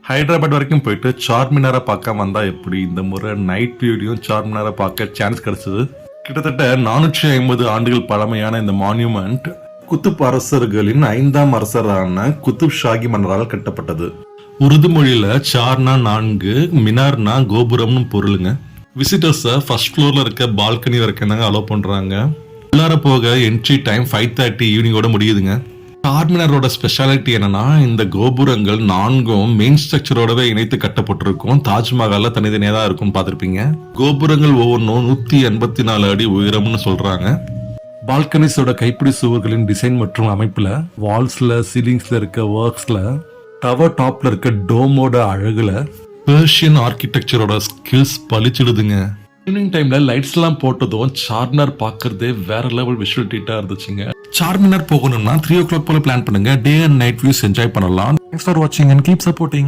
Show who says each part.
Speaker 1: ஹைதராபாத் வரைக்கும் போயிட்டு சார்மினாரை பார்க்க வந்தா எப்படி? இந்த முறை நைட் வியூலையும் சார்மினாரை பார்க்க சான்ஸ் கிடைச்சது. கிட்டத்தட்ட 450 ஆண்டுகள் பழமையான இந்த மான்யூமெண்ட் குத்துப் அரசர்களின் 5ஆம் அரசரான குத்துப் ஷாகி மன்னரால் கட்டப்பட்டது. உருது மொழியில சார்னா 4, மினார்னா கோபுரம்னு பொருளுங்க. விசிட்டர்ஸை ஃபர்ஸ்ட் ஃப்ளோர்ல இருக்க பால்கனி வரைக்கும் தாங்க அலோவ் பண்றாங்க. உள்ளார போக என்ட்ரி டைம் 5:30 ஈவினிங்கோட முடியுதுங்க. சார்மினாரோட ஸ்பெஷாலிட்டி என்னன்னா, இந்த கோபுரங்கள் 4ம் மெயின் ஸ்ட்ரக்சரோடவே இணைத்து கட்டப்பட்டிருக்கும். தாஜ்மஹால்ல தனித்தனியா தான் இருக்கும் பார்த்திருப்பீங்க. கோபுரங்கள் ஒவ்வொன்றும் 184 அடி உயரம்னு சொல்றாங்க. பால்கனிஸோட கைப்பிடி சுவர்களின் டிசைன் மற்றும் அமைப்புல, வால்ஸ்ல, சீலிங்ஸ்ல இருக்க ஒர்க்ஸ்ல, டவர் டாப்ல இருக்க டோமோட அழகுல பெர்ஷியன் ஆர்கிடெக்சரோட ஸ்கில்ஸ் பளிச்சிடுதுங்க. ஈவினிங் டைம்ல லைட்ஸ் எல்லாம் போட்டதும் சார்மினார் பாக்குறதே வேற லெவல் விஷுவல் ட்ரீட்டா இருந்துச்சுங்க. சார்மினார் போகணும்னா 3 o'clock போல பிளான் பண்ணுங்க. Day and night views enjoy பண்ணலாம். Thanks for watching and keep supporting.